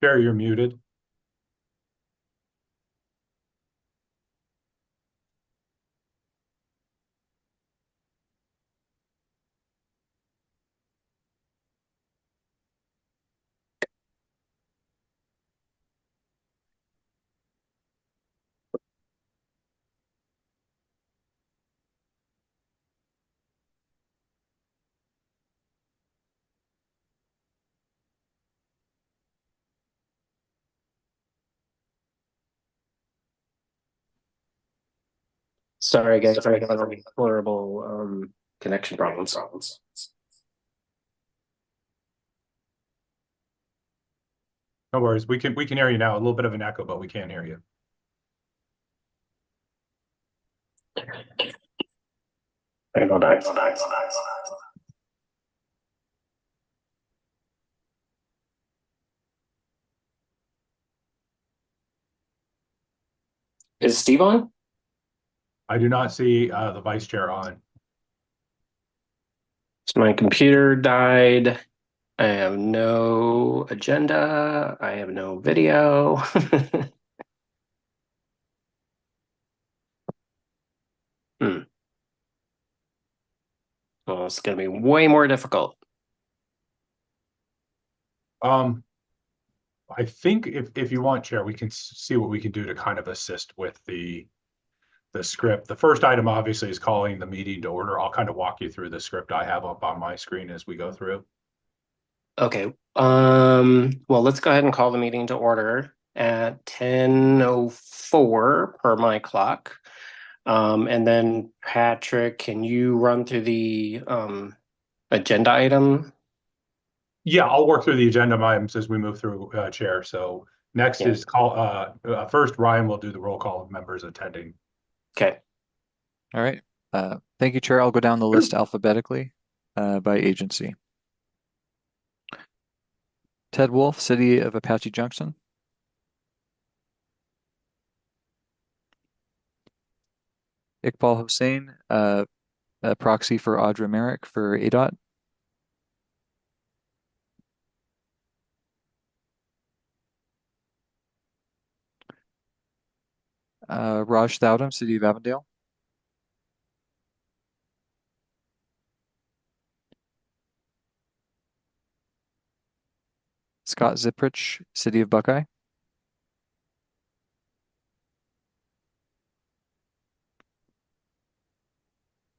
Barry, you're muted. Sorry, guys, I have horrible connection problems. No worries. We can hear you now. A little bit of an echo, but we can't hear you. Hang on. Is Steve on? I do not see the vice chair on. My computer died. I have no agenda. I have no video. Hmm. Well, it's gonna be way more difficult. Um, I think if you want, Chair, we can see what we can do to kind of assist with the script. The first item obviously is calling the meeting to order. I'll kind of walk you through the script I have up on my screen as we go through. Okay. Well, let's go ahead and call the meeting to order at 10:04 per my clock. And then Patrick, can you run through the agenda item? Yeah, I'll work through the agenda items as we move through, Chair. So next Yeah. is first Ryan will do the roll call of members attending. Okay. All right. Thank you, Chair. I'll go down the list alphabetically by agency. Ted Wolf, City of Apache Junction. Iqbal Hossain, a proxy for Audra Merrick for ADOT. Raj Thowdam, City of Avondale. Scott Ziprich, City of Buckeye.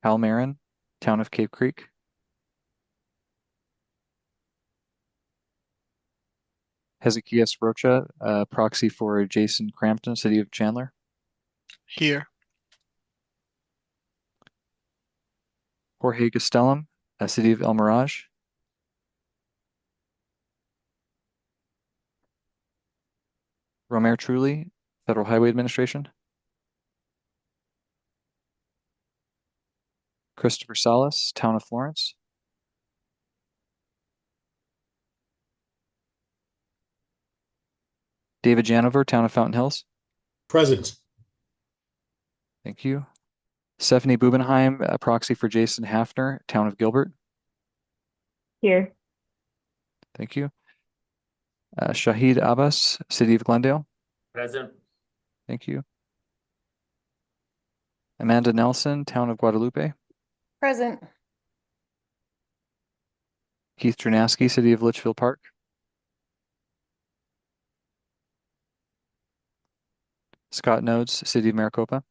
Hal Marin, Town of Cape Creek. Hezekias Rocha, proxy for Jason Crampton, City of Chandler. Here. Jorge Gastelum, City of El Mirage. Romer Truly, Federal Highway Administration. Christopher Salas, Town of Florence. David Janover, Town of Fountain Hills. Present. Thank you. Stephanie Bubenheim, a proxy for Jason Hafner, Town of Gilbert. Here. Thank you. Shahid Abbas, City of Glendale. Present. Thank you. Amanda Nelson, Town of Guadalupe. Present. Keith Dranaski, City of Litchfield Park. Scott Nodes, City of Maricopa.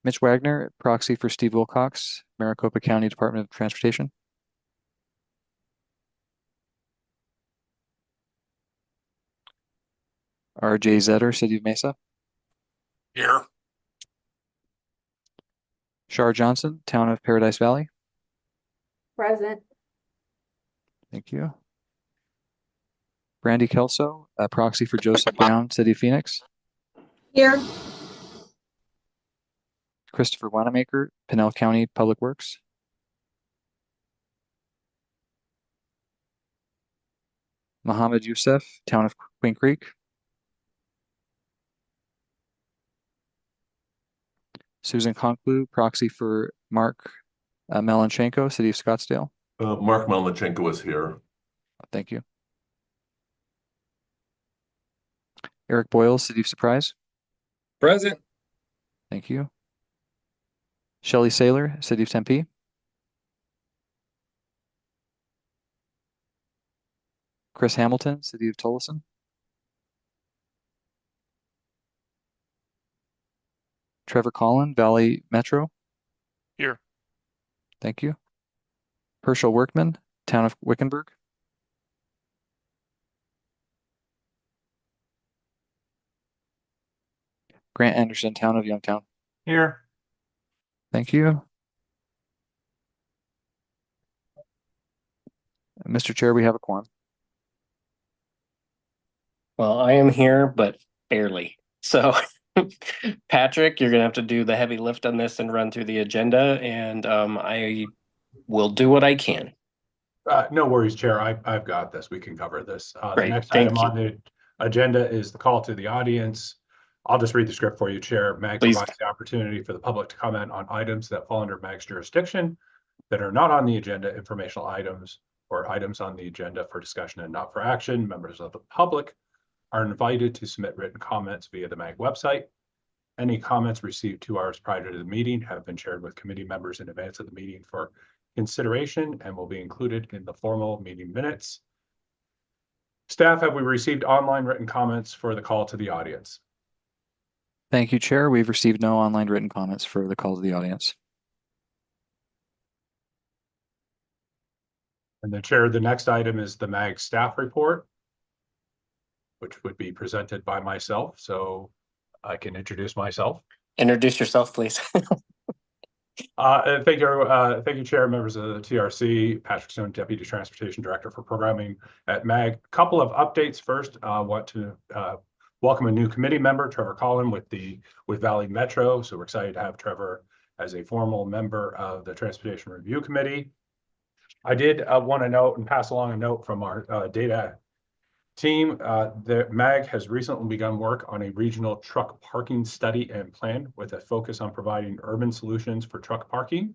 Mitch Wagner, proxy for Steve Wilcox, Maricopa County Department of Transportation. RJ Zetter, City of Mesa. Here. Shar Johnson, Town of Paradise Valley. Present. Thank you. Brandy Kelso, a proxy for Joseph Brown, City of Phoenix. Here. Christopher Wanamaker, Pinell County Public Works. Mohammed Youssef, Town of Queen Creek. Susan Konklu, proxy for Mark Melanchenko, City of Scottsdale. Mark Melnichenko is here. Thank you. Eric Boyle, City of Surprise. Present. Thank you. Shelley Saylor, City of Tempe. Chris Hamilton, City of Tolleson. Trevor Collin, Valley Metro. Here. Thank you. Herschel Workman, Town of Wickenburg. Grant Anderson, Town of Youngtown. Here. Thank you. Mr. Chair, we have a quorum. Well, I am here, but barely. So Patrick, you're gonna have to do the heavy lift on this and run through the agenda, and I will do what I can. No worries, Chair. I've got this. We can cover this. The Great, next thank item on the agenda is the call to the audience. I'll just read the script for you, Chair. MAG Please. provides the opportunity for the public to comment on items that fall under MAG's jurisdiction that are not on the agenda, informational items, or items on the agenda for discussion and not for action. Members of the public are invited to submit written comments via the MAG website. Any comments received 2 hours prior to the meeting have been shared with committee members in advance of the meeting for consideration and will be included in the formal meeting minutes. Staff, have we received online written comments for the call to the audience? Thank you, Chair. We've received no online written comments for the call to the audience. And the Chair, the next item is the MAG staff report, which would be presented by myself. So I can introduce myself. Introduce yourself, please. Thank you, Chair, members of the TRC. Patrick Stone, Deputy Transportation Director for Programming at MAG. Couple of updates first. I want to welcome a new committee member, Trevor Collin, with Valley Metro. So we're excited to have Trevor as a formal member of the Transportation Review Committee. I did want to note and pass along a note from our data team. The MAG has recently begun work on a regional truck parking study and plan with a focus on providing urban solutions for truck parking,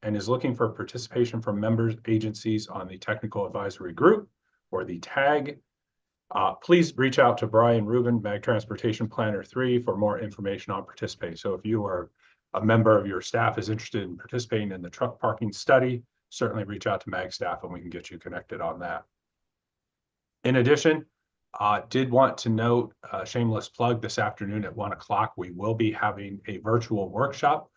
and is looking for participation from members, agencies on the Technical Advisory Group, or the TAG. Please reach out to Brian Rubin, MAG Transportation Planner 3, for more information on participating. So if you are a member of your staff is interested in participating in the truck parking study, certainly reach out to MAG staff and we can get you connected on that. In addition, did want to note, shameless plug, this afternoon at 1 o'clock, we will be having a virtual workshop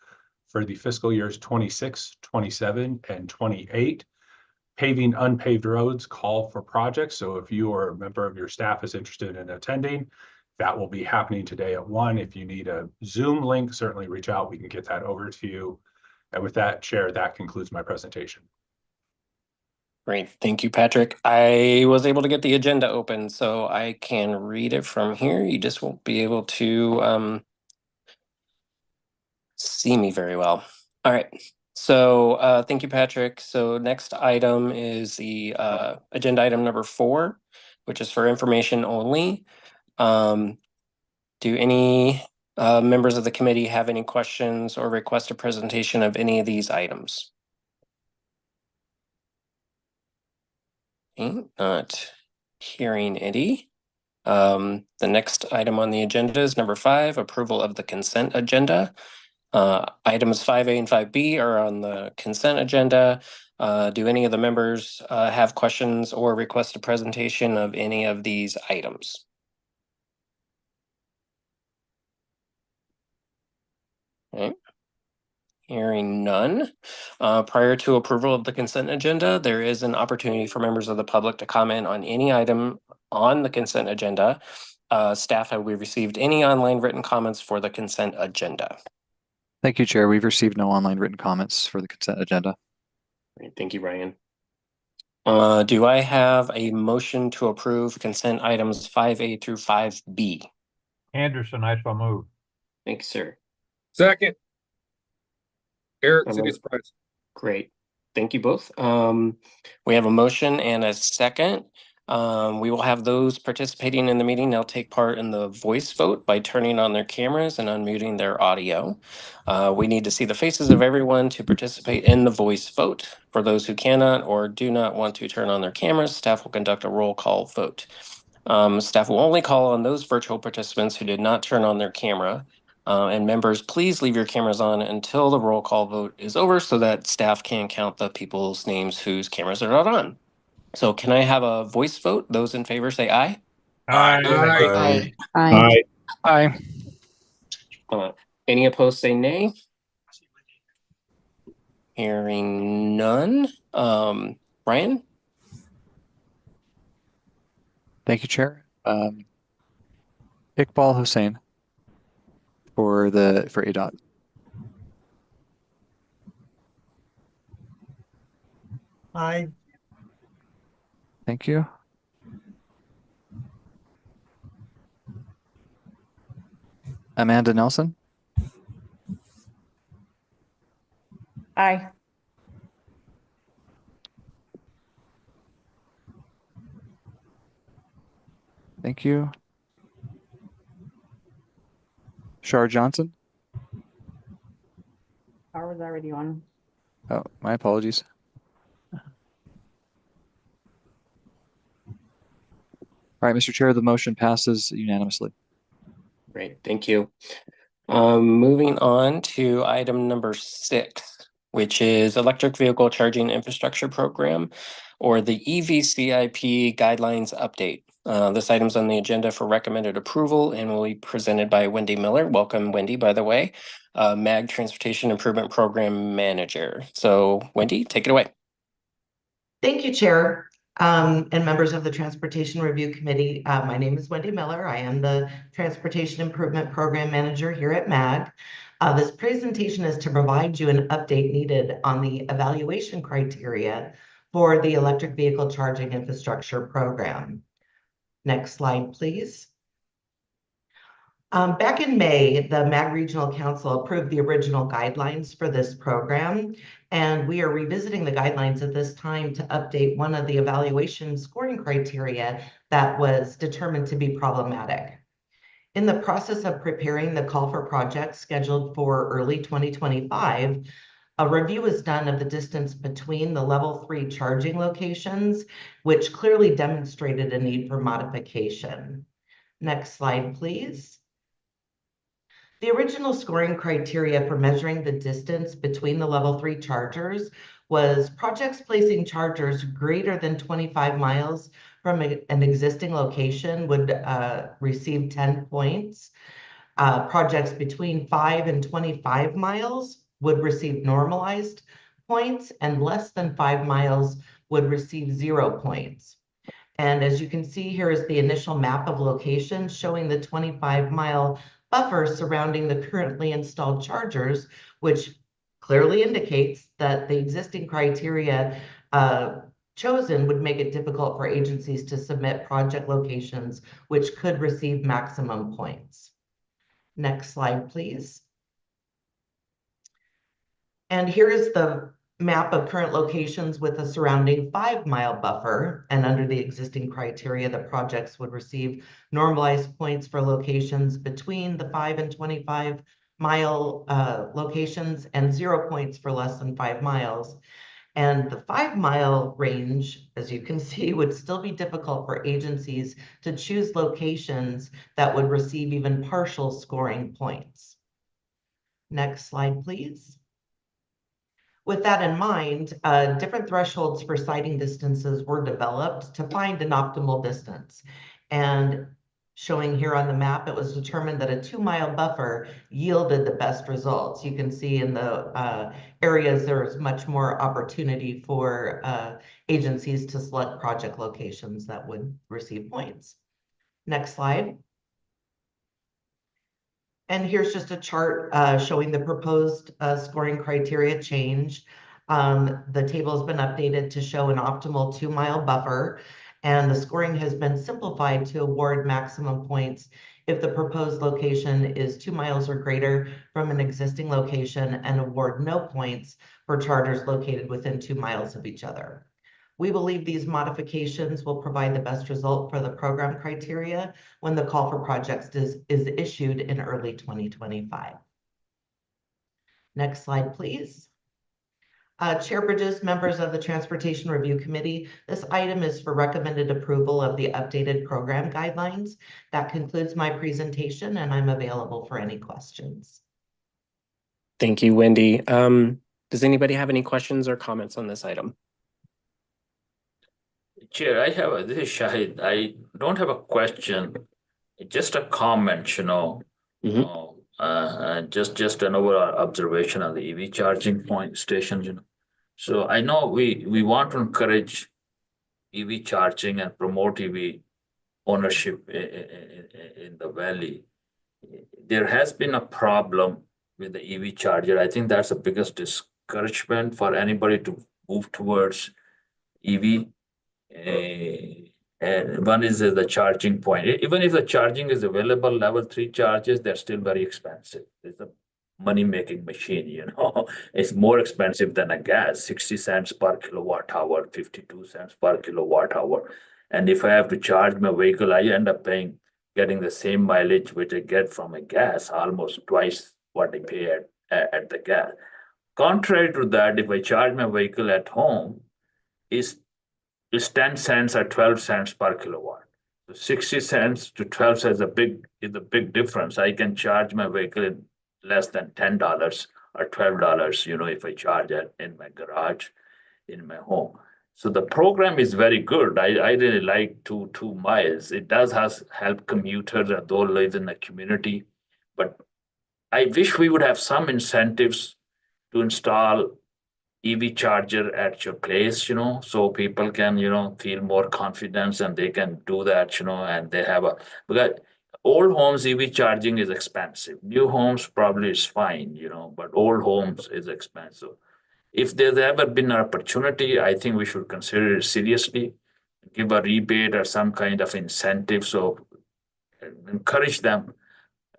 for the fiscal years 26, 27, and 28. Paving unpaved roads call for projects. So if you or a member of your staff is interested in attending, that will be happening today at 1. If you need a Zoom link, certainly reach out. We can get that over to you. And with that, Chair, that concludes my presentation. Great, thank you, Patrick. I was able to get the agenda open, so I can read it from here. You just won't be able to see me very well. All right, so thank you, Patrick. So next item is the agenda item number 4, which is for information only. Do any members of the committee have any questions or request a presentation of any of these items? Okay, not hearing any. The next item on the agenda is number 5, approval of the consent agenda. Items 5A and 5B are on the consent agenda. Do any of the members have questions or request a presentation of any of these items? Okay. Hearing none. Prior to approval of the consent agenda, there is an opportunity for members of the public to comment on any item on the consent agenda. Staff, have we received any online written comments for the consent agenda? Thank you, Chair. We've received no online written comments for the consent agenda. Great, thank you, Brian. Do I have a motion to approve consent items 5A through 5B? Anderson, I shall move. Thanks, sir. Second. Eric, I'm City gonna- of Surprise. Great. Thank you both. We have a motion and a second. We will have those participating in the meeting now take part in the voice vote by turning on their cameras and unmuting their audio. We need to see the faces of everyone to participate in the voice vote. For those who cannot or do not want to turn on their cameras, staff will conduct a roll call vote. Staff will only call on those virtual participants who did not turn on their camera. And members, please leave your cameras on until the roll call vote is over so that staff can count the people's names whose cameras are not on. So can I have a voice vote? Those in favor say aye. Aye. Aye. Aye. Any opposed say nay. Hearing none. Brian? Thank you, Chair. Iqbal Hussain for ADOT. Aye. Thank you. Amanda Nelson. Aye. Thank you. Shar Johnson. I was already on. Oh, my apologies. All right, Mr. Chair, the motion passes unanimously. Great, thank you. Moving on to item number 6, which is Electric Vehicle Charging Infrastructure Program, or the EVCIP Guidelines Update. This item's on the agenda for recommended approval and will be presented by Wendy Miller. Welcome, Wendy, by the way, MAG Transportation Improvement Program Manager. So, Wendy, take it away. Thank you, Chair. And members of the Transportation Review Committee. My name is Wendy Miller. I am the Transportation Improvement Program Manager here at MAG. This presentation is to provide you an update needed on the evaluation criteria for the Electric Vehicle Charging Infrastructure Program. Next slide, please. Back in May, the MAG Regional Council approved the original guidelines for this program, and we are revisiting the guidelines at this time to update one of the evaluation scoring criteria that was determined to be problematic. In the process of preparing the call for projects scheduled for early 2025, a review was done of the distance between the level 3 charging locations, which clearly demonstrated a need for modification. Next slide, please. The original scoring criteria for measuring the distance between the level 3 chargers was projects placing chargers greater than 25 miles from an existing location would receive 10 points. Projects between 5 and 25 miles would receive normalized points, and less than 5 miles would receive 0 points. And as you can see, here is the initial map of locations showing the 25-mile buffer surrounding the currently installed chargers, which clearly indicates that the existing criteria chosen would make it difficult for agencies to submit project locations which could receive maximum points. Next slide, please. And here is the map of current locations with a surrounding 5-mile buffer, and under the existing criteria, the projects would receive normalized points for locations between the 5 and 25-mile locations, and 0 points for less than 5 miles. And the 5-mile range, as you can see, would still be difficult for agencies to choose locations that would receive even partial scoring points. Next slide, please. With that in mind, different thresholds for sighting distances were developed to find an optimal distance. And showing here on the map, it was determined that a 2-mile buffer yielded the best results. You can see in the areas there is much more opportunity for agencies to select project locations that would receive points. Next slide. And here's just a chart showing the proposed scoring criteria change. The table has been updated to show an optimal 2-mile buffer, and the scoring has been simplified to award maximum points if the proposed location is 2 miles or greater from an existing location, and award no points for chargers located within 2 miles of each other. We believe these modifications will provide the best result for the program criteria when the call for projects is issued in early 2025. Next slide, please. Chair Bridges, members of the Transportation Review Committee, this item is for recommended approval of the updated program guidelines. That concludes my presentation, and I'm available for any questions. Thank you, Wendy. Does anybody have any questions or comments on this item? Chair, this is Shahid. I don't have a question, just a comment, just an overall observation on the EV charging point stations, So I know we want to encourage EV charging and promote EV ownership in the valley. There has been a problem with the EV charger. I think that's the biggest discouragement for anybody to move towards EV. And one is the charging point. Even if the charging is available, level 3 charges, they're still very expensive. It's a money-making machine, It's more expensive than a gas, 60 cents per kilowatt hour, 52 cents per kilowatt hour. And if I have to charge my vehicle, I end up getting the same mileage which I get from a gas, almost twice what I pay at the gas. Contrary to that, if I charge my vehicle at home, it's 10 cents or 12 cents per kilowatt. So 60 cents to 12 cents is a big difference. I can charge my vehicle in less than $10 or $12, if I charge it in my garage, in my home. So the program is very good. I really like 2 miles. It does help commuters that don't live in the community. But I wish we would have some incentives to install EV charger at your place, so people can, feel more confidence and they can do that, and they have because old homes, EV charging is expensive. New homes probably is fine, but old homes is expensive. If there's ever been an opportunity, I think we should consider it seriously, give a rebate or some kind of incentive, so encourage them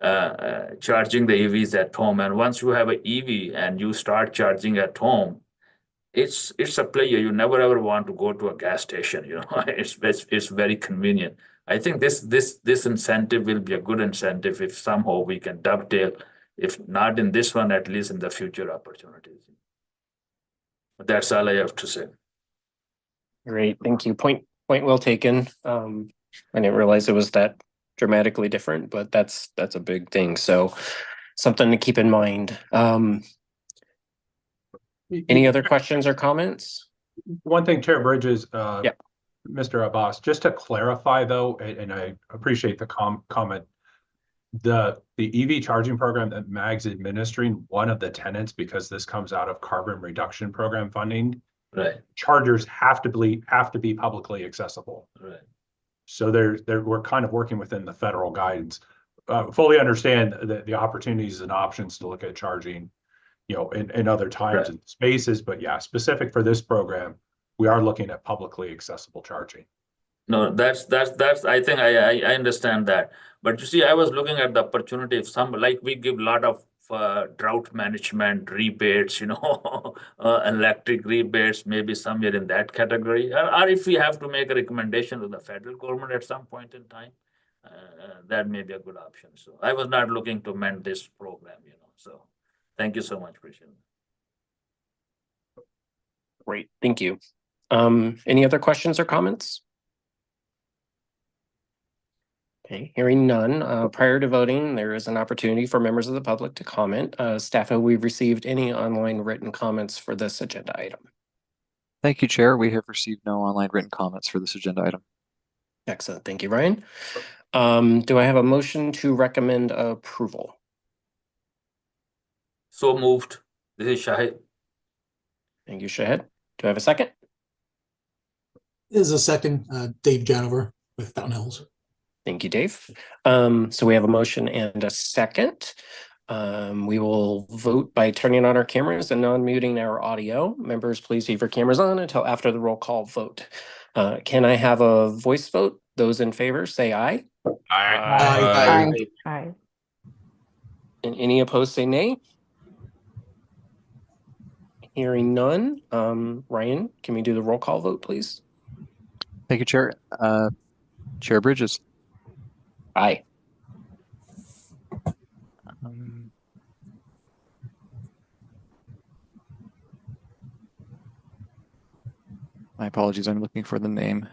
charging the EVs at home. And once you have an EV and you start charging at home, it's a player. You never ever want to go to a gas station. It's very convenient. I think this incentive will be a good incentive if somehow we can dovetail, if not in this one, at least in the future opportunities. But that's all I have to say. Great, thank you. Point well taken. I didn't realize it was that dramatically different, but that's a big thing. So something to keep in mind. Any other questions or comments? One thing, Chair Bridges, Yeah. Mr. Abbas, just to clarify though, and I appreciate the comment, the EV charging program that MAG's administering, one of the tenants, because this comes out of carbon reduction program funding, Right. chargers have to be publicly accessible. Right. So we're kind of working within the federal guidance. Fully understand the opportunities and options to look at charging, in other times Right. and spaces, but yeah, specific for this program, we are looking at publicly accessible charging. No, that's I think I understand that. But you see, I was looking at the opportunity if we give a lot of drought management rebates, electric rebates, maybe somewhere in that category. Or if we have to make a recommendation to the federal government at some point in time, that may be a good option. So I was not looking to amend this program, so thank you so much, appreciate it. Great, thank you. Any other questions or comments? Okay, hearing none. Prior to voting, there is an opportunity for members of the public to comment. Staff, have we received any online written comments for this agenda item? Thank you, Chair. We have received no online written comments for this agenda item. Excellent, thank you, Ryan. Do I have a motion to recommend approval? So moved. This is Shahid. Thank you, Shahid. Do I have a second? This is a second, Dave Janover with Fountain Hills. Thank you, Dave. So we have a motion and a second. We will vote by turning on our cameras and non-muting our audio. Members, please leave your cameras on until after the roll call vote. Can I have a voice vote? Those in favor, say aye. Aye. Aye. And any opposed, say nay. Hearing none. Ryan, can we do the roll call vote, please? Thank you, Chair. Chair Bridges. Aye. Um, my apologies, I'm looking for the name.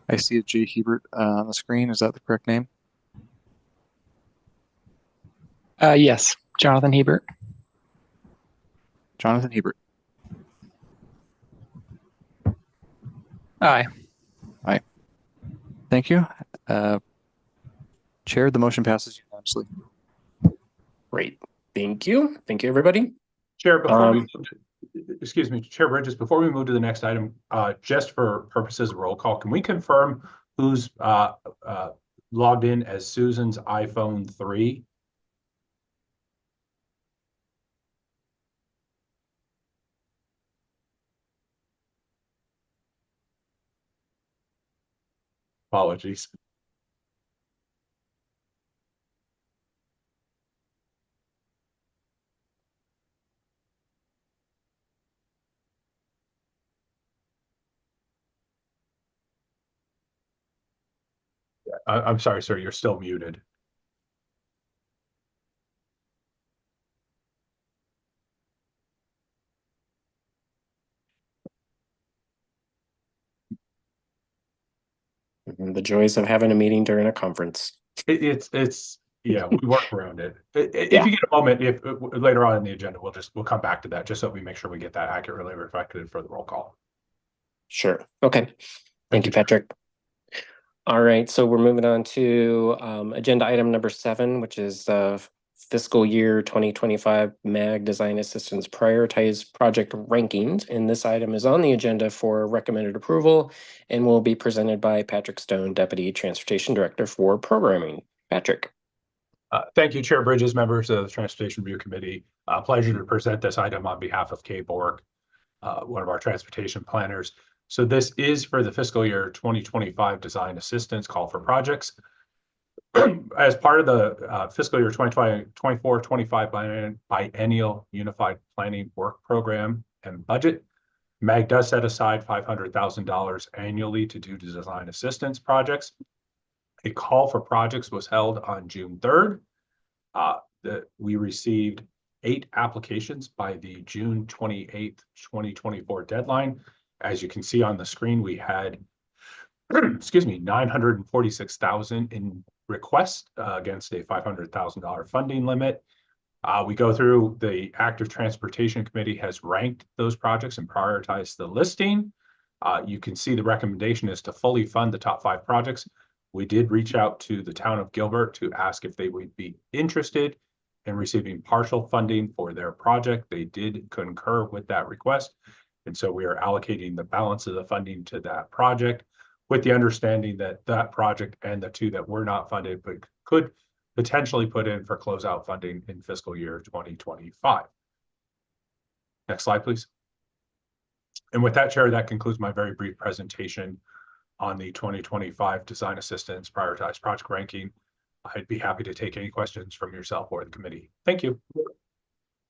I see a J. Hebert on the screen. Is that the correct name? Yes, Jonathan Hebert. Jonathan Hebert. Aye. Thank you. Chair, the motion passes unanimously. Great. Thank you. Thank you, everybody. Chair, before we move excuse me, Chair Bridges, before we move to the next item, just for purposes of roll call, can we confirm who's logged in as Susan's iPhone 3? Apologies. I'm sorry, sir, you're still muted. The joys of having a meeting during a conference. It's yeah, we work around it. If Yeah. you get a moment, if later on in the agenda, we'll come back to that just so we make sure we get that accurately reflected for the roll call. Sure. Okay. Thank you, Patrick. All right, so we're moving on to agenda item number 7, which is fiscal year 2025 MAG Design Assistance Prioritized Project Rankings. And this item is on the agenda for recommended approval and will be presented by Patrick Stone, Deputy Transportation Director for Programming. Patrick. Thank you, Chair Bridges, members of the Transportation Review Committee. Pleasure to present this item on behalf of Kay Bork, one of our transportation planners. So this is for the fiscal year 2025 Design Assistance Call for Projects. As part of the fiscal year 2024-25 Biennial Unified Planning Work Program and Budget, MAG does set aside $500,000 annually to do design assistance projects. A call for projects was held on June 3rd. We received 8 applications by the June 28th, 2024 deadline. As you can see on the screen, we had, excuse me, 946,000 in requests against a $500,000 funding limit. We go through, the Active Transportation Committee has ranked those projects and prioritized the listing. You can see the recommendation is to fully fund the top 5 projects. We did reach out to the town of Gilbert to ask if they would be interested in receiving partial funding for their project. They did concur with that request. And so we are allocating the balance of the funding to that project with the understanding that that project and the 2 that were not funded but could potentially put in for closeout funding in fiscal year 2025. Next slide, please. And with that, Chair, that concludes my very brief presentation on the 2025 Design Assistance Prioritized Project Ranking. I'd be happy to take any questions from yourself or the committee. Thank you.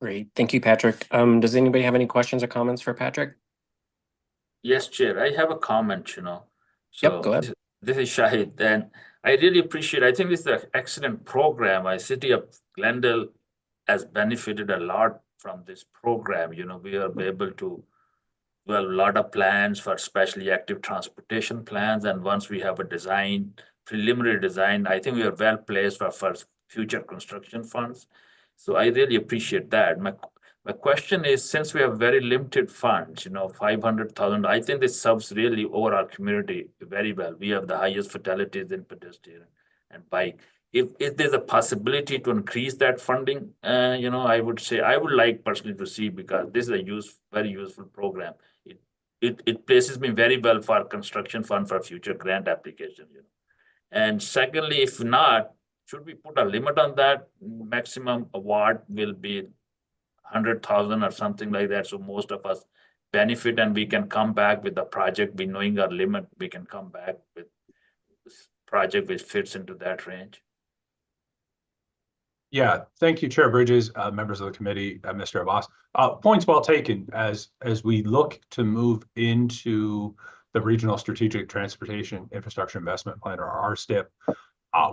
Great. Thank you, Patrick. Does anybody have any questions or comments for Patrick? Yes, Chair, I have a comment, So Yep, go ahead. This is Shahid, and I really appreciate, I think this is an excellent program. City of Glendale has benefited a lot from this program. We are able to a lot of plans for especially active transportation plans. And once we have a preliminary design, I think we are well placed for future construction funds. So I really appreciate that. My question is, since we have very limited funds, 500,000, I think this serves really over our community very well. We have the highest fatalities in pedestrian and bike. If there's a possibility to increase that funding, I would say I would like personally to see, because this is a very useful program. It places me very well for construction fund for future grant application. And secondly, if not, should we put a limit on that? Maximum award will be 100,000 or something like that. So most of us benefit, and we can come back with the project. We knowing our limit, we can come back with project which fits into that range. Yeah, thank you, Chair Bridges, members of the committee, Mr. Abbas. Points well taken as we look to move into the Regional Strategic Transportation Infrastructure Investment Plan, or RSTIP.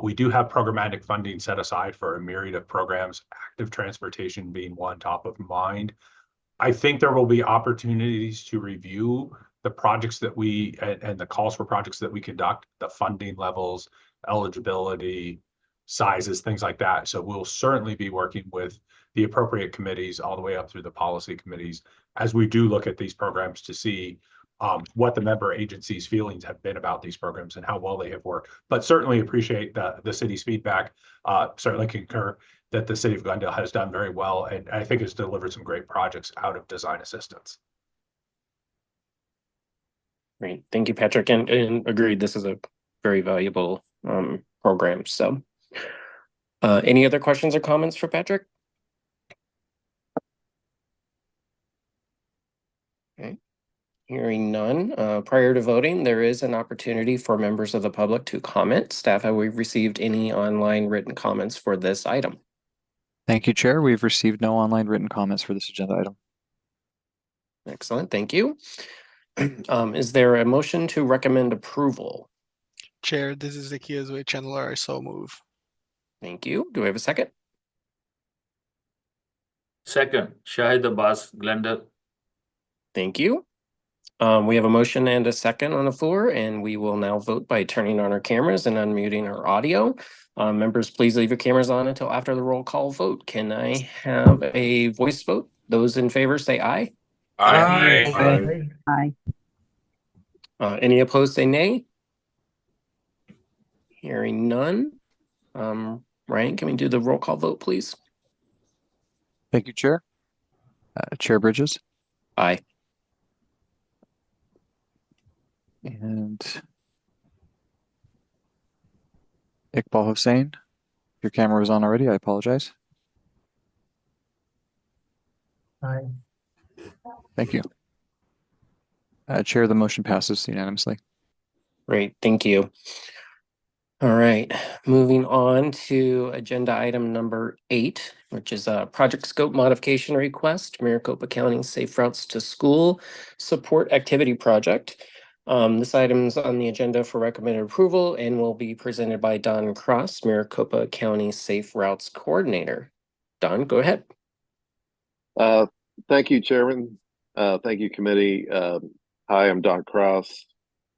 We do have programmatic funding set aside for a myriad of programs, active transportation being one top of mind. I think there will be opportunities to review the projects that we and the calls for projects that we conduct, the funding levels, eligibility, sizes, things like that. So we'll certainly be working with the appropriate committees all the way up through the policy committees as we do look at these programs to see what the member agencies' feelings have been about these programs and how well they have worked. But certainly appreciate the city's feedback. Certainly concur that the city of Glendale has done very well, and I think has delivered some great projects out of design assistance. Great, thank you, Patrick, and agreed, this is a very valuable program. So any other questions or comments for Patrick? Okay, hearing none. Prior to voting, there is an opportunity for members of the public to comment. Staff, have we received any online written comments for this item? Thank you, Chair. We've received no online written comments for this agenda item. Excellent, thank you. Is there a motion to recommend approval? Chair, this is Zacchaeus Way Chandler. I so move. Thank you. Do we have a second? Second, Shahid Abbas, Glendale. Thank you. We have a motion and a second on the floor, and we will now vote by turning on our cameras and unmuting our audio. Members, please leave your cameras on until after the roll call vote. Can I have a voice vote? Those in favor say aye. Aye. Any opposed say nay. Hearing none. Ryan, can we do the roll call vote, please? Thank you, Chair. Chair Bridges. Aye. And Iqbal Hussain. Your camera was on already. I apologize. Aye. Thank you. Chair, the motion passes unanimously. Great, thank you. All right, moving on to agenda item number 8, which is a project scope modification request, Maricopa County Safe Routes to School Support Activity Project. This item is on the agenda for recommended approval and will be presented by Don Cross, Maricopa County Safe Routes Coordinator. Don, go ahead. Thank you, Chairman. Thank you, committee. Hi, I'm Don Cross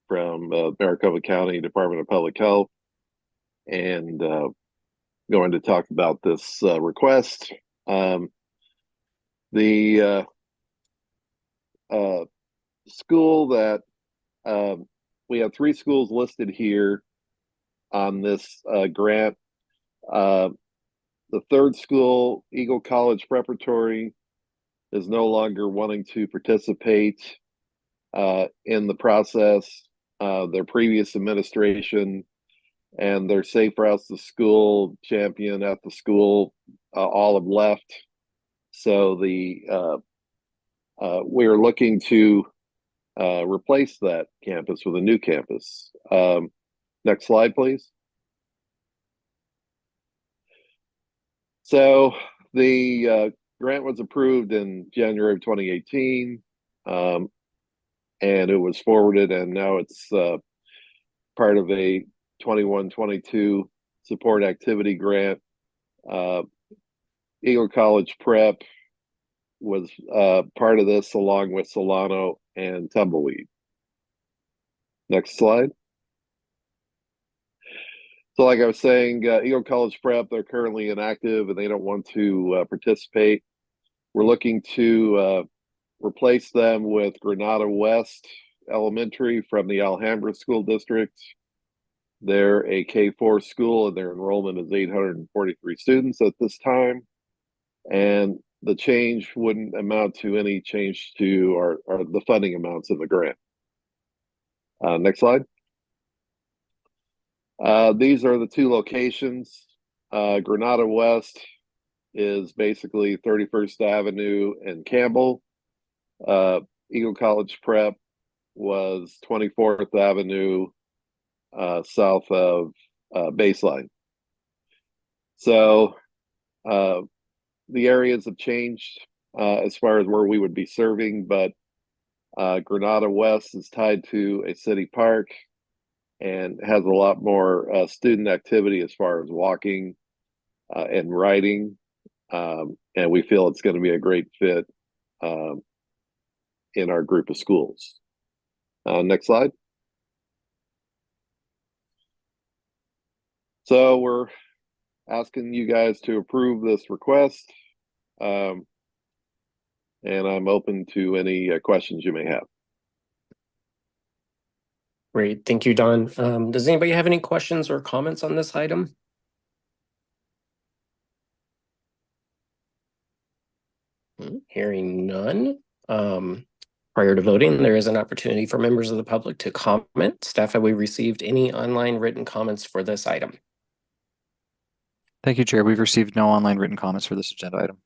from Maricopa County Department of Public Health, and going to talk about this request. The school that we have 3 schools listed here on this grant. The 3rd school, Eagle College Preparatory, is no longer wanting to participate in the process. Their previous administration and their Safe Routes to School champion at the school all have left. So we are looking to replace that campus with a new campus. Next slide, please. So the grant was approved in January of 2018, and it was forwarded, and now it's part of a 21-22 support activity grant. Eagle College Prep was part of this, along with Solano and Tumbleweed. Next slide. So like I was saying, Eagle College Prep, they're currently inactive and they don't want to participate. We're looking to replace them with Granada West Elementary from the Alhambra School District. They're a K-4 school and their enrollment is 843 students at this time. And the change wouldn't amount to any change to the funding amounts in the grant. Next slide. These are the 2 locations. Granada West is basically 31st Avenue and Campbell. Eagle College Prep was 24th Avenue south of Baseline. So the areas have changed as far as where we would be serving, but Granada West is tied to a city park and has a lot more student activity as far as walking and riding. And we feel it's going to be a great fit in our group of schools. Next slide. So we're asking you guys to approve this request. And I'm open to any questions you may have. Great, thank you, Don. Does anybody have any questions or comments on this item? Hearing none. Prior to voting, there is an opportunity for members of the public to comment. Staff, have we received any online written comments for this item? Thank you, Chair. We've received no online written comments for this agenda item.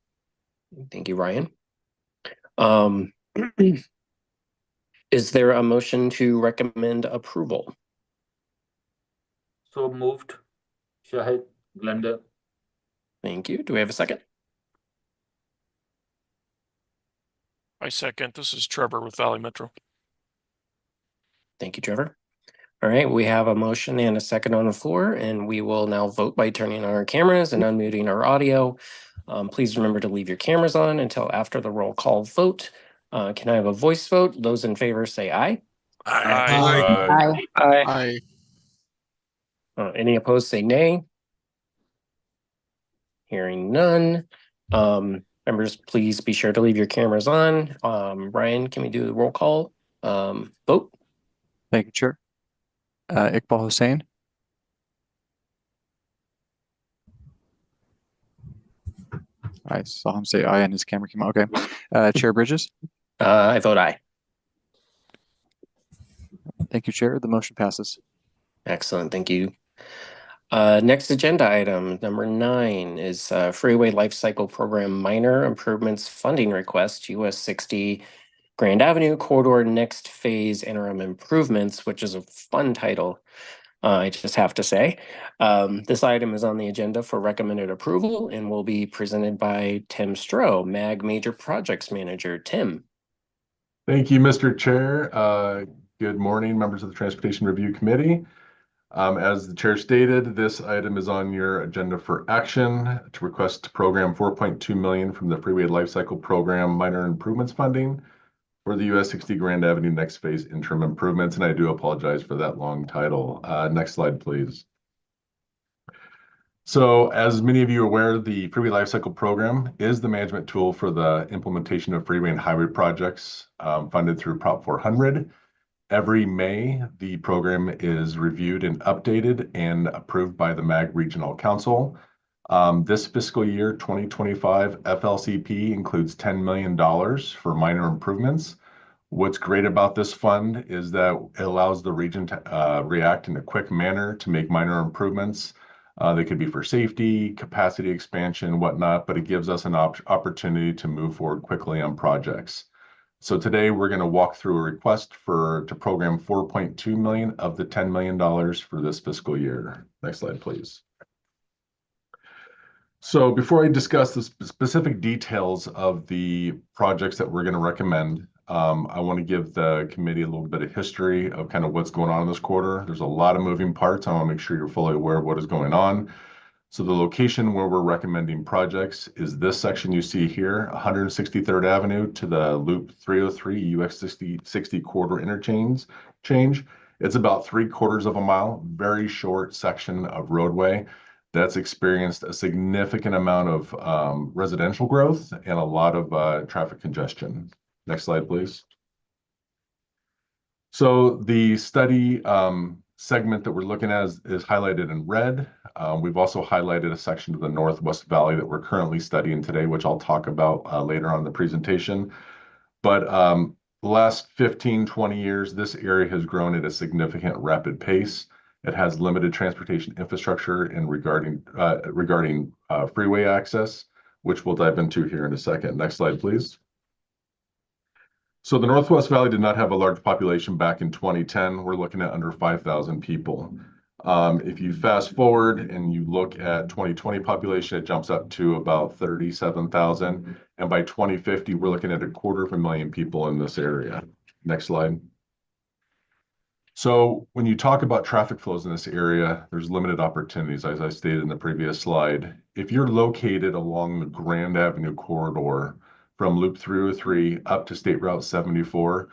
Thank you, Ryan. Is there a motion to recommend approval? So moved. Shahid, Glenda. Thank you. Do we have a second? I second. This is Trevor with Valley Metro. Thank you, Trevor. All right, we have a motion and a second on the floor, and we will now vote by turning on our cameras and unmuting our audio. Please remember to leave your cameras on until after the roll call vote. Can I have a voice vote? Those in favor say aye. Aye. Aye. Any opposed say nay. Hearing none. Members, please be sure to leave your cameras on. Ryan, can we do the roll call vote? Thank you, Chair. Iqbal Hussain. I saw him say aye and his camera came out. Okay. Chair Bridges. I vote aye. Thank you, Chair. The motion passes. Excellent, thank you. Next agenda item, number 9, is Freeway Life Cycle Program Minor Improvements Funding Request, US 60 Grand Avenue Corridor Next Phase Interim Improvements, which is a fun title, I just have to say. This item is on the agenda for recommended approval and will be presented by Tim Stroh, MAG Major Projects Manager. Tim. Thank you, Mr. Chair. Good morning, members of the Transportation Review Committee. As the chair stated, this item is on your agenda for action to request program 4.2 million from the Freeway Lifecycle Program Minor Improvements Funding for the US 60 Grand Avenue Next Phase Interim Improvements. And I do apologize for that long title. Next slide, please. So as many of you are aware, the Freeway Lifecycle Program is the management tool for the implementation of freeway and highway projects funded through Prop 400. Every May, the program is reviewed and updated and approved by the MAG Regional Council. This fiscal year, 2025, FLCP includes $10 million for minor improvements. What's great about this fund is that it allows the region to react in a quick manner to make minor improvements. They could be for safety, capacity expansion, whatnot, but it gives us an opportunity to move forward quickly on projects. So today we're going to walk through a request to program 4.2 million of the $10 million for this fiscal year. Next slide, please. So before I discuss the specific details of the projects that we're going to recommend, I want to give the committee a little bit of history of kind of what's going on in this quarter. There's a lot of moving parts. I want to make sure you're fully aware of what is going on. So the location where we're recommending projects is this section you see here, 163rd Avenue to the Loop 303 UX 60 corridor interchange. It's about 3/4 of a mile, very short section of roadway that's experienced a significant amount of residential growth and a lot of traffic congestion. Next slide, please. So the study segment that we're looking at is highlighted in red. We've also highlighted a section of the Northwest Valley that we're currently studying today, which I'll talk about later on in the presentation. But the last 15, 20 years, this area has grown at a significant rapid pace. It has limited transportation infrastructure and regarding freeway access, which we'll dive into here in a second. Next slide, please. So the Northwest Valley did not have a large population back in 2010. We're looking at under 5,000 people. If you fast forward and you look at 2020 population, it jumps up to about 37,000. And by 2050, we're looking at 250,000 people in this area. Next slide. So when you talk about traffic flows in this area, there's limited opportunities, as I stated in the previous slide. If you're located along the Grand Avenue corridor from Loop 303 up to State Route 74,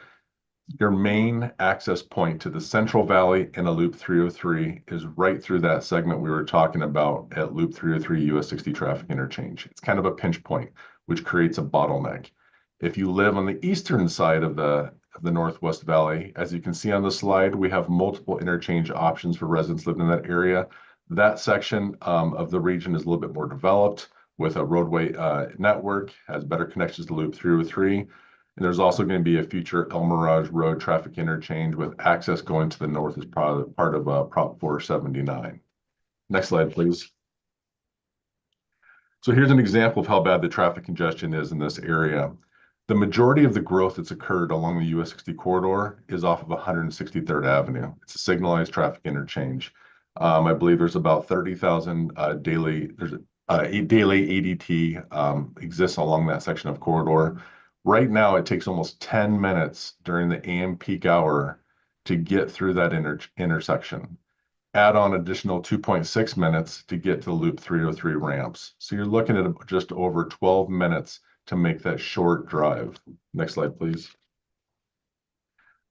your main access point to the Central Valley and a Loop 303 is right through that segment we were talking about at Loop 303 US 60 traffic interchange. It's kind of a pinch point, which creates a bottleneck. If you live on the eastern side of the Northwest Valley, as you can see on the slide, we have multiple interchange options for residents living in that area. That section of the region is a little bit more developed with a roadway network, has better connections to Loop 303. And there's also going to be a future El Mirage Road traffic interchange with access going to the north as part of Prop 479. Next slide, please. So here's an example of how bad the traffic congestion is in this area. The majority of the growth that's occurred along the US 60 corridor is off of 163rd Avenue. It's a signalized traffic interchange. I believe there's about 30,000 daily ADT exists along that section of corridor. Right now, it takes almost 10 minutes during the AM peak hour to get through that intersection. Add on additional 2.6 minutes to get to the Loop 303 ramps. So you're looking at just over 12 minutes to make that short drive. Next slide, please.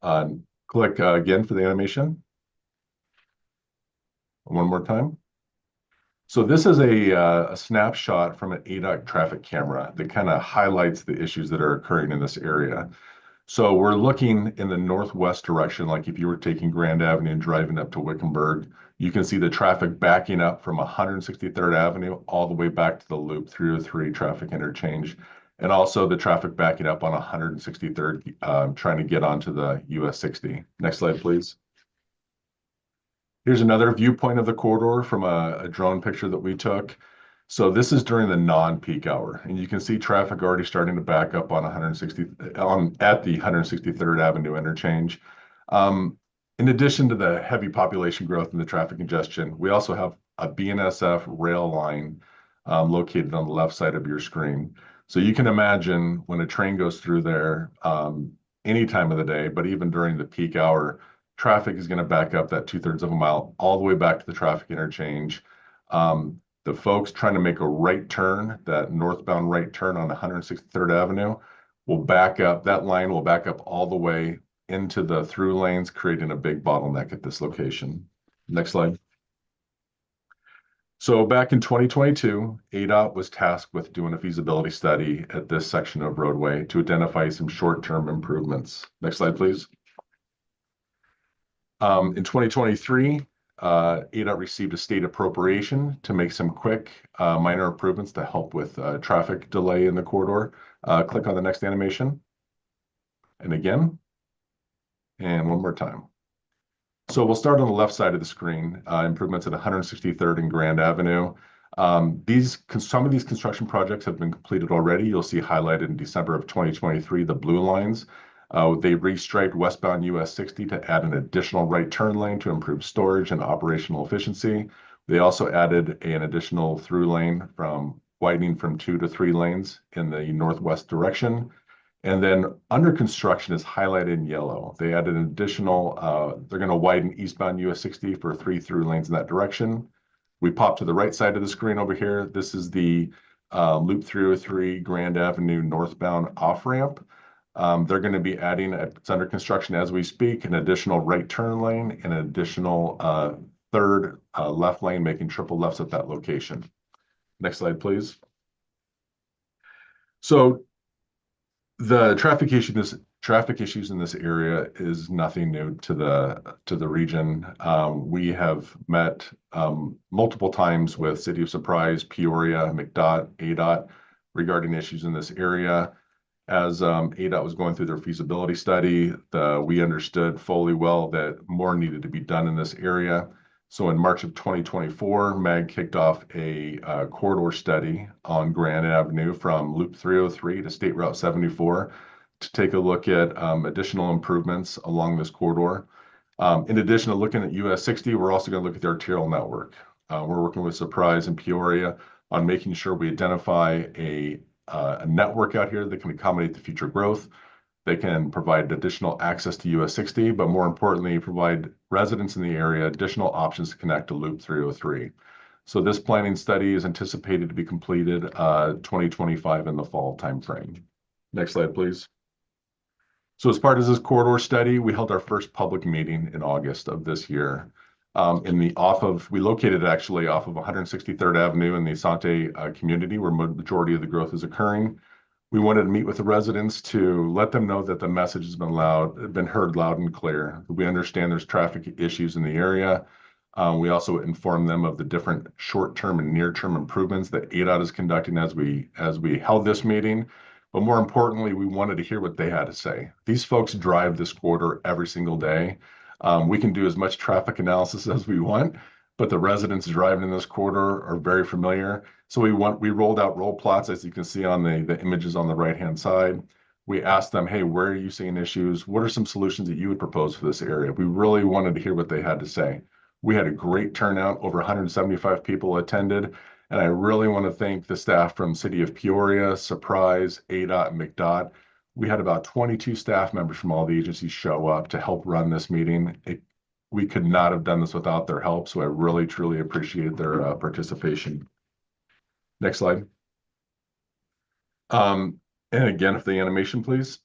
Click again for the animation. One more time. So this is a snapshot from an ADOT traffic camera that kind of highlights the issues that are occurring in this area. So we're looking in the northwest direction, like if you were taking Grand Avenue and driving up to Wickenburg, you can see the traffic backing up from 163rd Avenue all the way back to the Loop 303 traffic interchange. And also the traffic backing up on 163rd, trying to get onto the US 60. Next slide, please. Here's another viewpoint of the corridor from a drone picture that we took. So this is during the non-peak hour, and you can see traffic already starting to back up on at the 163rd Avenue interchange. In addition to the heavy population growth and the traffic congestion, we also have a BNSF rail line located on the left side of your screen. So you can imagine when a train goes through there any time of the day, but even during the peak hour, traffic is going to back up that 2/3 of a mile all the way back to the traffic interchange. The folks trying to make a right turn, that northbound right turn on 163rd Avenue, will back up. That line will back up all the way into the through lanes, creating a big bottleneck at this location. Next slide. So back in 2022, ADOT was tasked with doing a feasibility study at this section of roadway to identify some short-term improvements. Next slide, please. In 2023, ADOT received a state appropriation to make some quick minor improvements to help with traffic delay in the corridor. Click on the next animation. And again, and one more time. So we'll start on the left side of the screen, improvements at 163rd and Grand Avenue. Some of these construction projects have been completed already. You'll see highlighted in December of 2023, the blue lines. They restriped westbound US 60 to add an additional right turn lane to improve storage and operational efficiency. They also added an additional through lane widening from 2 to 3 lanes in the northwest direction. And then under construction is highlighted in yellow. They added an additional, they're going to widen eastbound US 60 for 3 through lanes in that direction. We pop to the right side of the screen over here. This is the Loop 303 Grand Avenue northbound off-ramp. They're going to be adding, it's under construction as we speak, an additional right turn lane and an additional third left lane, making triple lefts at that location. Next slide, please. So the traffic issues in this area is nothing new to the region. We have met multiple times with City of Surprise, Peoria, McDOT, ADOT regarding issues in this area. As ADOT was going through their feasibility study, we understood fully well that more needed to be done in this area. So in March of 2024, MAG kicked off a corridor study on Grand Avenue from Loop 303 to State Route 74 to take a look at additional improvements along this corridor. In addition to looking at US 60, we're also going to look at the arterial network. We're working with Surprise and Peoria on making sure we identify a network out here that can accommodate the future growth. They can provide additional access to US 60, but more importantly, provide residents in the area additional options to connect to Loop 303. So this planning study is anticipated to be completed 2025 in the fall timeframe. Next slide, please. So as part of this corridor study, we held our first public meeting in August of this year. We located actually off of 163rd Avenue in the Asante community where majority of the growth is occurring. We wanted to meet with the residents to let them know that the message has been heard loud and clear. We understand there's traffic issues in the area. We also informed them of the different short-term and near-term improvements that ADOT is conducting as we held this meeting. But more importantly, we wanted to hear what they had to say. These folks drive this corridor every single day. We can do as much traffic analysis as we want, but the residents driving in this corridor are very familiar. So we rolled out roll plots, as you can see on the images on the right-hand side. We asked them, hey, where are you seeing issues? What are some solutions that you would propose for this area? We really wanted to hear what they had to say. We had a great turnout, over 175 people attended. And I really want to thank the staff from City of Peoria, Surprise, ADOT, and McDOT. We had about 22 staff members from all the agencies show up to help run this meeting. We could not have done this without their help, so I really, truly appreciate their participation. Next slide. And again, if the animation, please.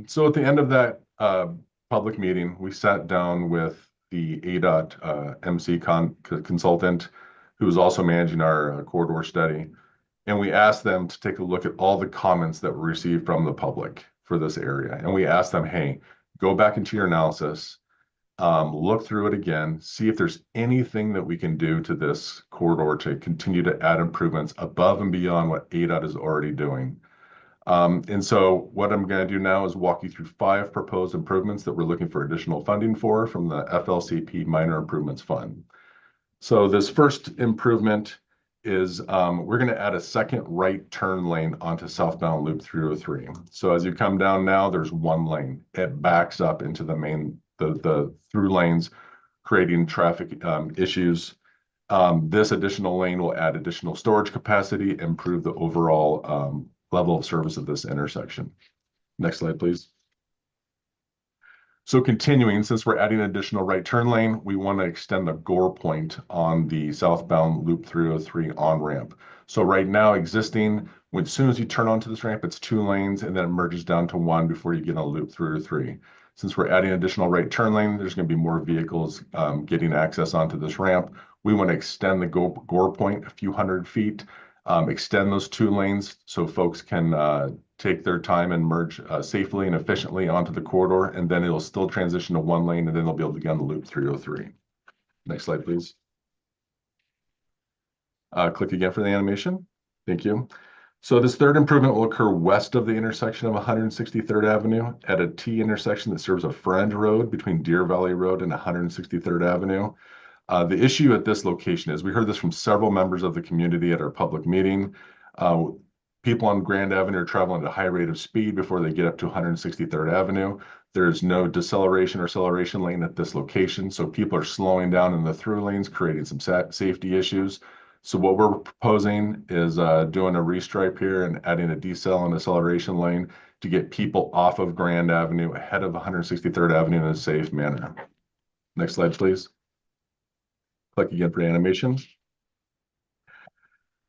So at the end of that public meeting, we sat down with the ADOT MC consultant, who was also managing our corridor study. And we asked them to take a look at all the comments that were received from the public for this area. And we asked them, hey, go back into your analysis, look through it again, see if there's anything that we can do to this corridor to continue to add improvements above and beyond what ADOT is already doing. And so what I'm going to do now is walk you through 5 proposed improvements that we're looking for additional funding for from the FLCP Minor Improvements Fund. So this first improvement is we're going to add a second right turn lane onto southbound Loop 303. So as you come down now, there's one lane. It backs up into the main, the through lanes, creating traffic issues. This additional lane will add additional storage capacity, improve the overall level of service of this intersection. Next slide, please. So continuing, since we're adding an additional right turn lane, we want to extend the Gore point on the southbound Loop 303 on-ramp. So right now existing, as soon as you turn onto this ramp, it's 2 lanes and then it merges down to 1 before you get on Loop 303. Since we're adding additional right turn lane, there's going to be more vehicles getting access onto this ramp. We want to extend the Gore point a few hundred feet, extend those 2 lanes so folks can take their time and merge safely and efficiently onto the corridor, and then it'll still transition to 1 lane, and then they'll be able to get on the Loop 303. Next slide, please. Click again for the animation. Thank you. So this third improvement will occur west of the intersection of 163rd Avenue at a T intersection that serves a fringe road between Deer Valley Road and 163rd Avenue. The issue at this location is, we heard this from several members of the community at our public meeting. People on Grand Avenue are traveling at a high rate of speed before they get up to 163rd Avenue. There's no deceleration or acceleration lane at this location, so people are slowing down in the through lanes, creating some safety issues. So what we're proposing is doing a restripe here and adding a decel and acceleration lane to get people off of Grand Avenue ahead of 163rd Avenue in a safe manner. Next slide, please. Click again for animation.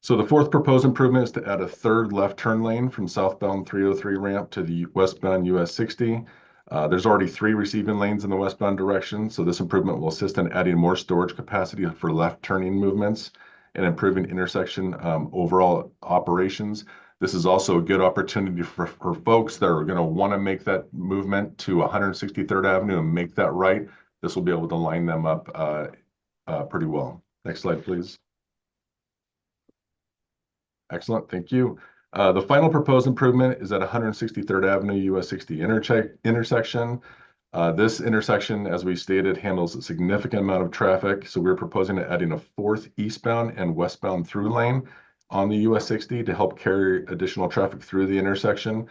So the fourth proposed improvement is to add a third left turn lane from southbound 303 ramp to the westbound US 60. There's already 3 receiving lanes in the westbound direction, so this improvement will assist in adding more storage capacity for left turning movements and improving intersection overall operations. This is also a good opportunity for folks that are going to want to make that movement to 163rd Avenue and make that right. This will be able to line them up pretty well. Next slide, please. Excellent, thank you. The final proposed improvement is at 163rd Avenue US 60 intersection. This intersection, as we stated, handles a significant amount of traffic, so we're proposing adding a 4th eastbound and westbound through lane on the US 60 to help carry additional traffic through the intersection.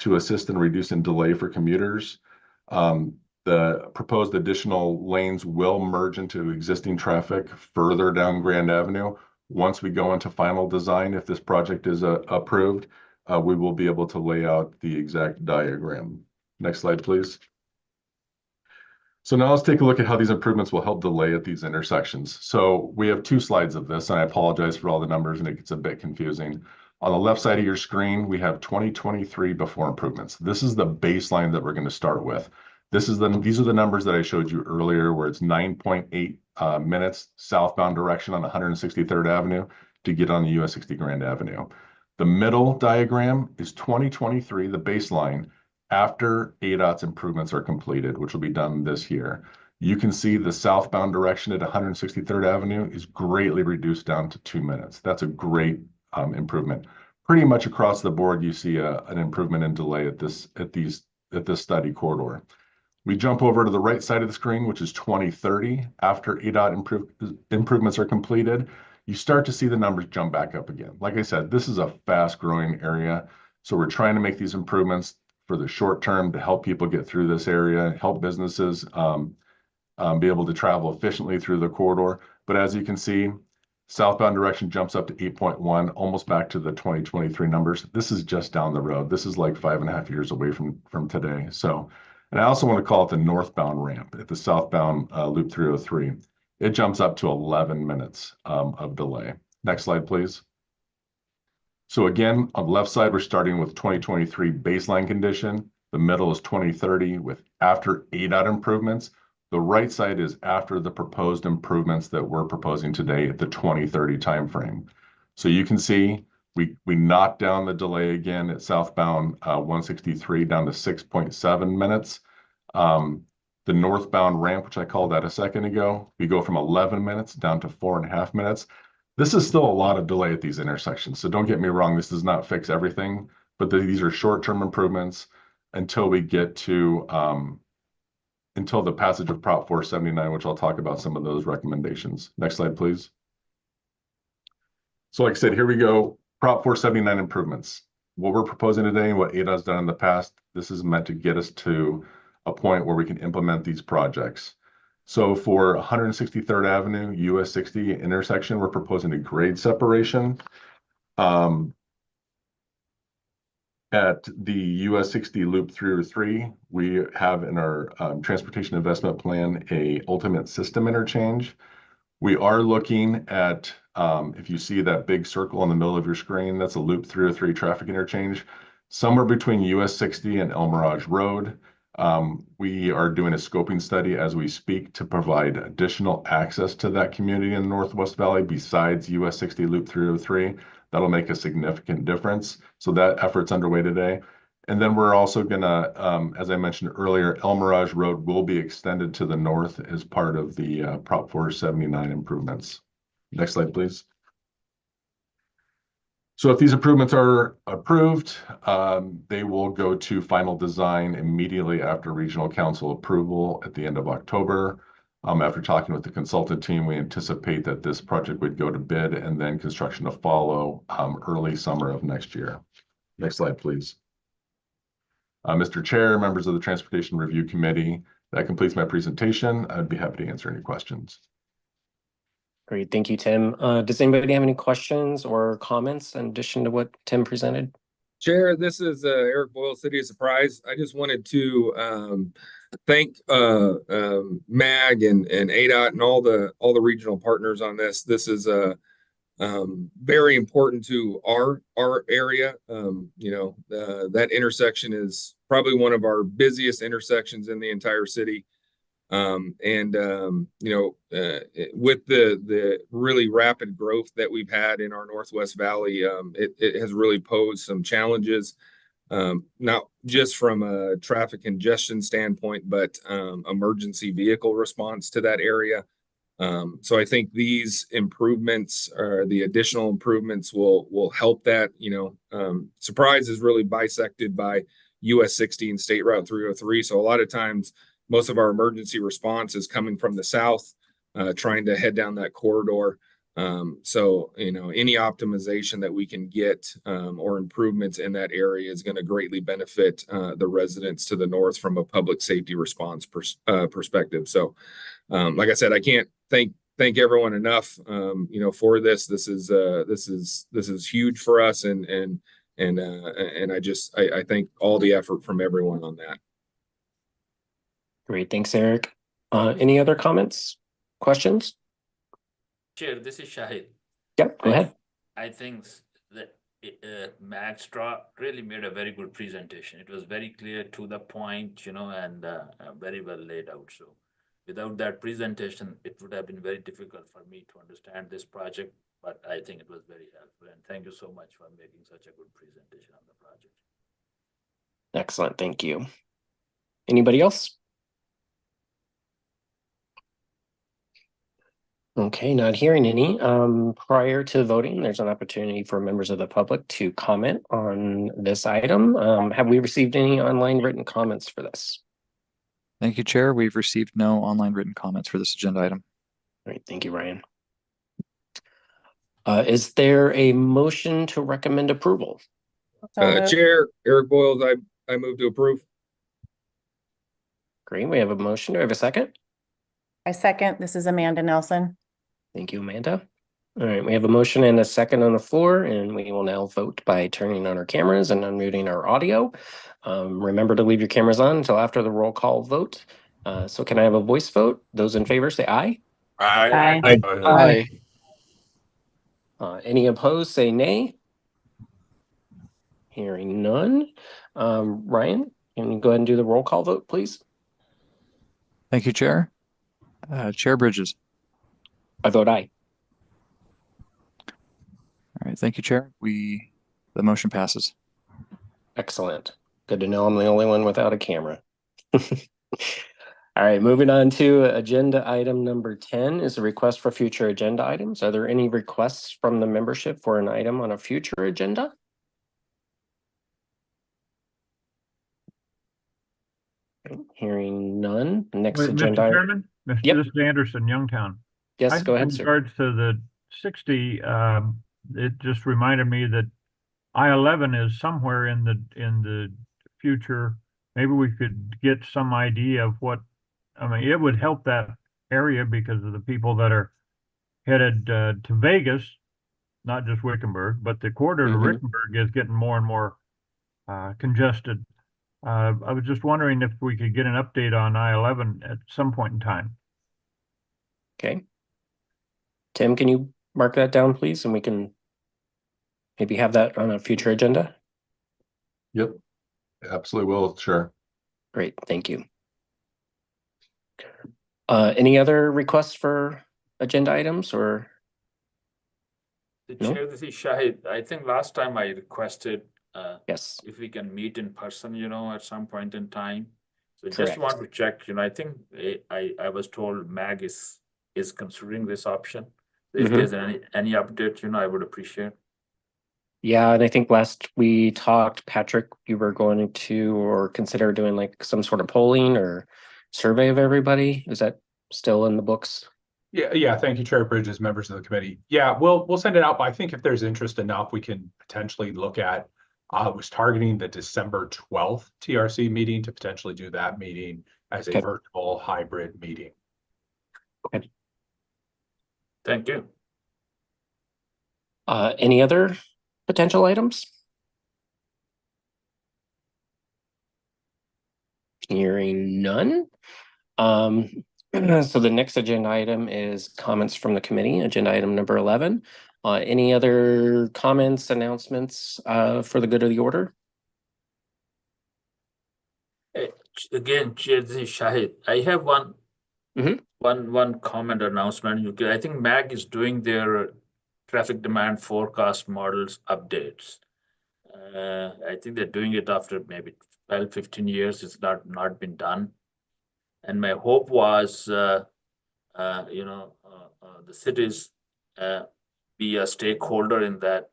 to assist in reducing delay for commuters. The proposed additional lanes will merge into existing traffic further down Grand Avenue. Once we go into final design, if this project is approved, we will be able to lay out the exact diagram. Next slide, please. So now let's take a look at how these improvements will help delay at these intersections. So we have 2 slides of this, and I apologize for all the numbers and it gets a bit confusing. On the left side of your screen, we have 2023 before improvements. This is the baseline that we're going to start with. These are the numbers that I showed you earlier, where it's 9.8 minutes southbound direction on 163rd Avenue to get on the US 60 Grand Avenue. The middle diagram is 2023, the baseline, after ADOT's improvements are completed, which will be done this year. You can see the southbound direction at 163rd Avenue is greatly reduced down to 2 minutes. That's a great improvement. Pretty much across the board, you see an improvement in delay at this study corridor. We jump over to the right side of the screen, which is 2030. After ADOT improvements are completed, you start to see the numbers jump back up again. Like I said, this is a fast-growing area, so we're trying to make these improvements for the short term to help people get through this area, help businesses be able to travel efficiently through the corridor. But as you can see, southbound direction jumps up to 8.1, almost back to the 2023 numbers. This is just down the road. This is like 5.5 years away from today. So, and I also want to call it the northbound ramp at the southbound Loop 303. It jumps up to 11 minutes of delay. Next slide, please. So again, on the left side, we're starting with 2023 baseline condition. The middle is 2030 with after ADOT improvements. The right side is after the proposed improvements that we're proposing today at the 2030 timeframe. So you can see we knocked down the delay again at southbound 163 down to 6.7 minutes. The northbound ramp, which I called that a second ago, we go from 11 minutes down to 4.5 minutes. This is still a lot of delay at these intersections. So don't get me wrong, this does not fix everything, but these are short-term improvements until we get to until the passage of Prop 479, which I'll talk about some of those recommendations. Next slide, please. So like I said, here we go. Prop 479 improvements. What we're proposing today and what ADOT's done in the past, this is meant to get us to a point where we can implement these projects. So for 163rd Avenue, US 60 intersection, we're proposing a grade separation. At the US 60 Loop 303, we have in our transportation investment plan a ultimate system interchange. We are looking at, if you see that big circle in the middle of your screen, that's a Loop 303 traffic interchange, somewhere between US 60 and El Mirage Road. We are doing a scoping study as we speak to provide additional access to that community in the Northwest Valley besides US 60 Loop 303. That'll make a significant difference. So that effort's underway today. And then we're also gonna, as I mentioned earlier, El Mirage Road will be extended to the north as part of the Prop 479 improvements. Next slide, please. So if these improvements are approved, they will go to final design immediately after Regional Council approval at the end of October. After talking with the consultant team, we anticipate that this project would go to bid and then construction to follow early summer of next year. Next slide, please. Mr. Chair, members of the Transportation Review Committee, that completes my presentation. I'd be happy to answer any questions. Great, thank you, Tim. Does anybody have any questions or comments in addition to what Tim presented? Chair, this is Eric Boyle, City of Surprise. I just wanted to thank MAG and ADOT and all the regional partners on this. This is very important to our area. That intersection is probably one of our busiest intersections in the entire city. With the really rapid growth that we've had in our Northwest Valley, it has really posed some challenges, not just from a traffic congestion standpoint, but emergency vehicle response to that area. So I think these improvements or the additional improvements will help that. Surprise is really bisected by US 60 and State Route 303. So a lot of times, most of our emergency response is coming from the south, trying to head down that corridor. So, any optimization that we can get or improvements in that area is going to greatly benefit the residents to the north from a public safety response perspective. So, like I said, I can't thank everyone enough, for this. This is huge for us, and I thank all the effort from everyone on that. Great, thanks, Eric. Any other comments, questions? Chair, this is Shahid. Yep, go ahead. I think that Mag Straw really made a very good presentation. It was very clear, to the point, and very well laid out. So without that presentation, it would have been very difficult for me to understand this project, but I think it was very helpful. And thank you so much for making such a good presentation on the project. Excellent, thank you. Anybody else? Okay, not hearing any. Prior to voting, there's an opportunity for members of the public to comment on this item. Have we received any online written comments for this? Thank you, Chair. We've received no online written comments for this agenda item. All right, thank you, Ryan. Is there a motion to recommend approval? Chair, Eric Boyles, I move to approve. Great, we have a motion. Do I have a second? I second. This is Amanda Nelson. Thank you, Amanda. All right, we have a motion and a second on the floor, and we will now vote by turning on our cameras and unmuting our audio. Remember to leave your cameras on until after the roll call vote. So can I have a voice vote? Those in favor say aye. Aye. Any opposed say nay. Hearing none. Ryan, can you go ahead and do the roll call vote, please? Thank you, Chair. Chair Bridges. I vote aye. All right, thank you, Chair. The motion passes. Excellent. Good to know I'm the only one without a camera. All right, moving on to agenda item number 10 is a request for future agenda items. Are there any requests from the membership for an item on a future agenda? Okay, hearing none. Next agenda. Mr. Chairman, Yep. This is Anderson, Youngtown. Yes, go ahead, In sir. regards to the 60, it just reminded me that I-11 is somewhere in the future. Maybe we could get some idea of what, I mean, it would help that area because of the people that are headed to Vegas, not just Wickenburg, but the corridor to Wickenburg is getting more and more congested. I was just wondering if we could get an update on I-11 at some point in time. Okay. Tim, can you mark that down, please? And we can maybe have that on a future agenda. Yep, absolutely will. Sure. Great, thank you. Any other requests for agenda items or? Chair, this is Shahid. I think last time I requested yes, if we can meet in person, at some point in time. So Correct. just want to check, I think I was told MAG is considering this option. If there's any update, I would appreciate. Yeah, and I think last we talked, Patrick, you were going to or consider doing like some sort of polling or survey of everybody. Is that still in the books? Yeah. Thank you, Chair Bridges, members of the committee. Yeah, we'll send it out, but I think if there's interest enough, we can potentially look at. I was targeting the December 12th TRC meeting to potentially do that meeting as a virtual hybrid meeting. Okay. Thank you. Any other potential items? Hearing none. So the next agenda item is comments from the committee, agenda item number 11. Any other comments, announcements for the good of the order? Again, Chair, this is Shahid. I have one comment announcement. I think MAG is doing their traffic demand forecast models updates. I think they're doing it after maybe 12, 15 years. It's not been done. And my hope was, the cities be a stakeholder in that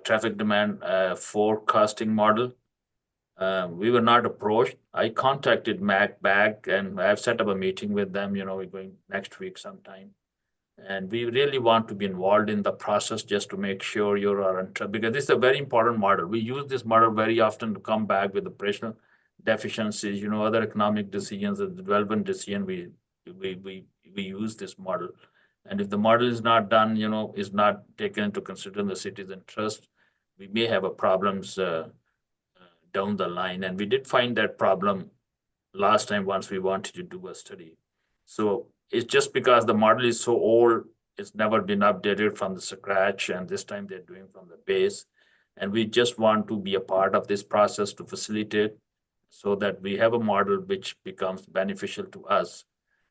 traffic demand forecasting model. We were not approached. I contacted MAG back and I've set up a meeting with them. We're going next week sometime. And we really want to be involved in the process just to make sure you are on track, because this is a very important model. We use this model very often to come back with operational deficiencies, other economic decisions, the development decision, we use this model. And if the model is not done, is not taken into consideration the city's interest, we may have a problems down the line. And we did find that problem last time once we wanted to do a study. So it's just because the model is so old, it's never been updated from the scratch, and this time they're doing from the base. And we just want to be a part of this process to facilitate so that we have a model which becomes beneficial to us.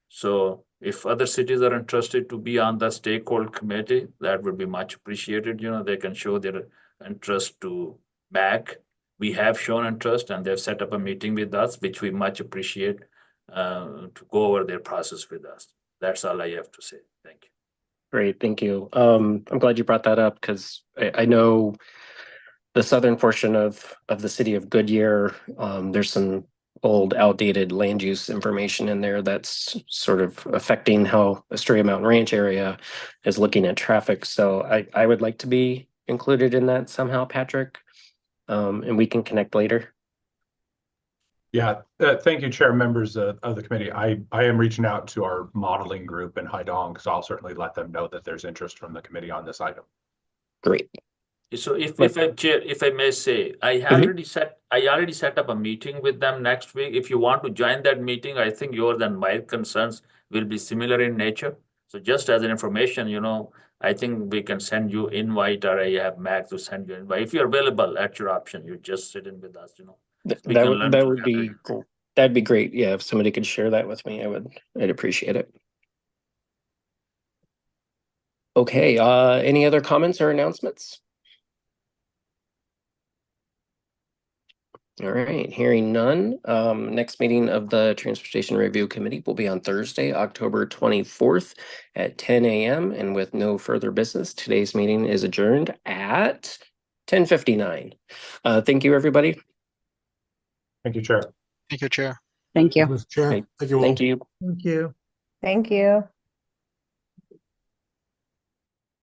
So if other cities are interested to be on the stakeholder committee, that would be much appreciated. They can show their interest to MAC. We have shown interest, and they've set up a meeting with us, which we much appreciate, to go over their process with us. That's all I have to say. Thank you. Great, thank you. I'm glad you brought that up because I know the southern portion of the city of Goodyear, there's some old outdated land use information in there that's sort of affecting how Astoria Mountain Ranch area is looking at traffic. So I would like to be included in that somehow, Patrick, and we can connect later. Yeah, thank you, Chair, members of the committee. I am reaching out to our modeling group in Haidong because I'll certainly let them know that there's interest from the committee on this item. Great. So if I may say, I already set up a meeting with them next week. If you want to join that meeting, I think yours and my concerns will be similar in nature. So just as an information, I think we can send you invite, or I have Mac to send you invite. If you're available, at your option, you just sit in with us, That'd be great. Yeah, if somebody could share that with me, I'd appreciate it. Okay, any other comments or announcements? All right, hearing none. Next meeting of the Transportation Review Committee will be on Thursday, October 24th at 10 a.m. And with no further business, today's meeting is adjourned at 10:59. Thank you, everybody. Thank you, Chair. Thank you, Chair. Thank you. Mr. Chair. Great. Thank you all. Thank you. Thank you. Thank you.